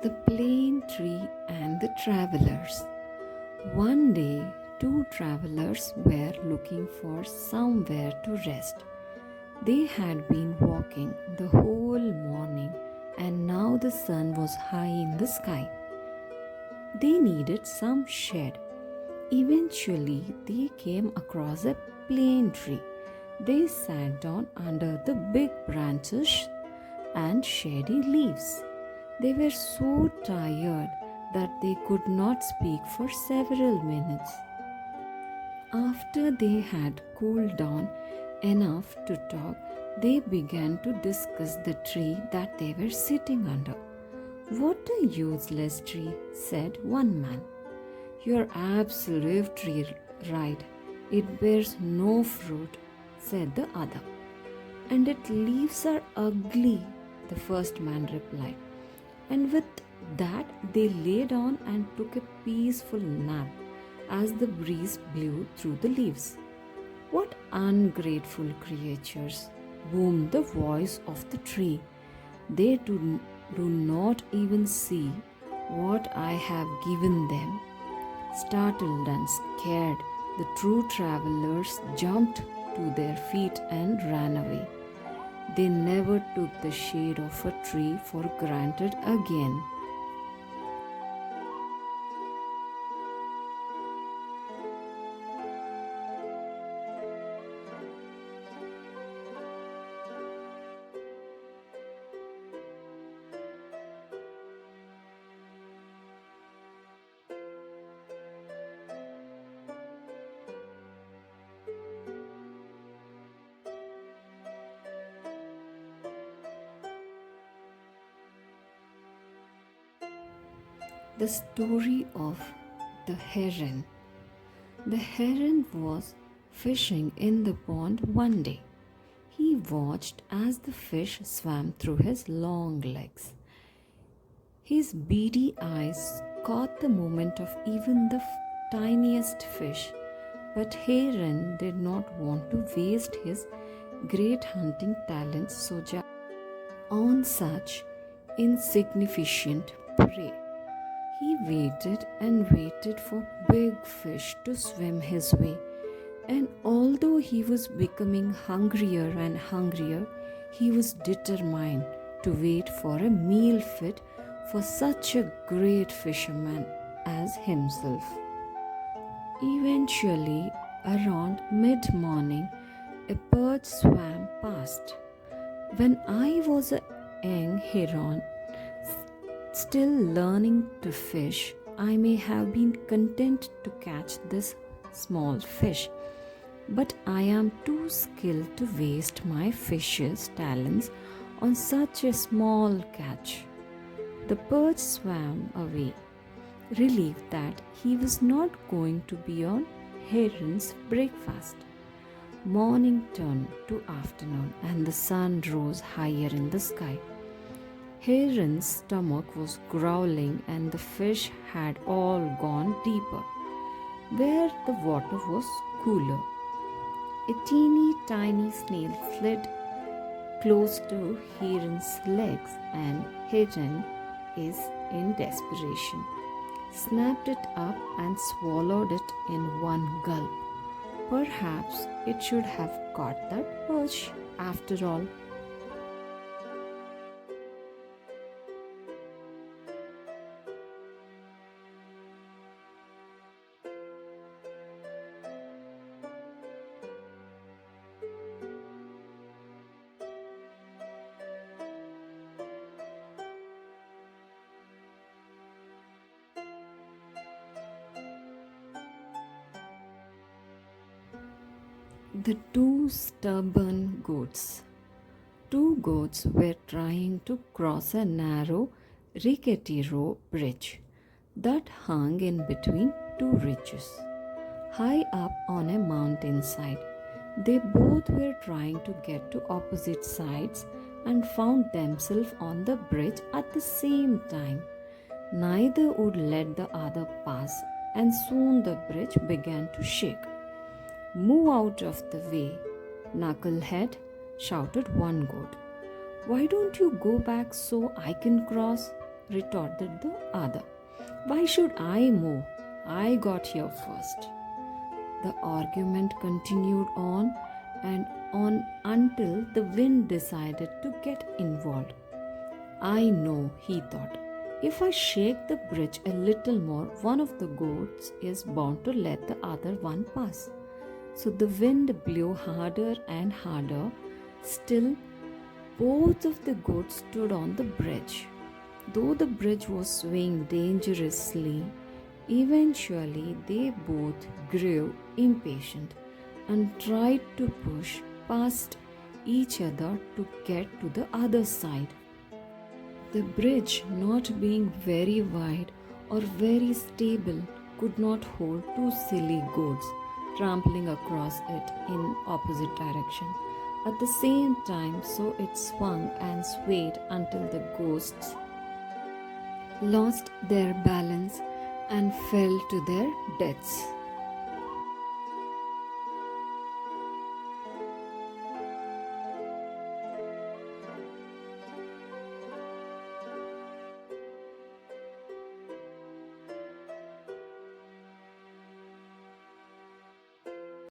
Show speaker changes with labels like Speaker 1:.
Speaker 1: The plane tree and the travelers. One day, two travelers were looking for somewhere to rest. They had been walking the whole morning and now the sun was high in the sky. They needed some shade. Eventually, they came across a plane tree. They sat down under the big branches and shady leaves. They were so tired that they could not speak for several minutes. After they had cooled down enough to talk, they began to discuss the tree that they were sitting under. "What a useless tree," said one man. "You're absolutely right. It bears no fruit," said the other. "And its leaves are ugly," the first man replied. And with that, they lay down and took a peaceful nap as the breeze blew through the leaves. "What ungrateful creatures," boomed the voice of the tree. "They do not even see what I have given them." Startled and scared, the true travelers jumped to their feet and ran away. They never took the shade of a tree for granted again. The story of the heron. The heron was fishing in the pond one day. He watched as the fish swam through his long legs. His beady eyes caught the movement of even the tiniest fish, but Heron did not want to waste his great hunting talents on such insignificant prey. He waited and waited for big fish to swim his way, and although he was becoming hungrier and hungrier, he was determined to wait for a meal fit for such a great fisherman as himself. Eventually, around mid-morning, a bird swam past. "When I was a young heron, still learning to fish, I may have been content to catch this small fish, but I am too skilled to waste my fish's talents on such a small catch." The bird swam away, relieved that he was not going to be on Heron's breakfast. Morning turned to afternoon, and the sun rose higher in the sky. Heron's stomach was growling and the fish had all gone deeper, where the water was cooler. A teeny tiny snail slid close to Heron's legs, and Heron is in desperation, snapped it up and swallowed it in one gulp. Perhaps it should have caught that perch after all. The two stubborn goats. Two goats were trying to cross a narrow, rickety bridge that hung in between two ridges, high up on a mountainside. They both were trying to get to opposite sides and found themselves on the bridge at the same time. Neither would let the other pass, and soon the bridge began to shake. "Move out of the way, knucklehead," shouted one goat. "Why don't you go back so I can cross?" retorted the other. Why should I move? I got here first. The argument continued on and on until the wind decided to get involved. I know, he thought. If I shake the bridge a little more, one of the goats is bound to let the other one pass. So the wind blew harder and harder. Still, both of the goats stood on the bridge. Though the bridge was swaying dangerously, eventually they both grew impatient and tried to push past each other to get to the other side. The bridge, not being very wide or very stable, could not hold two silly goats trampling across it in opposite direction. At the same time, so it swung and swayed until the ghosts lost their balance and fell to their deaths.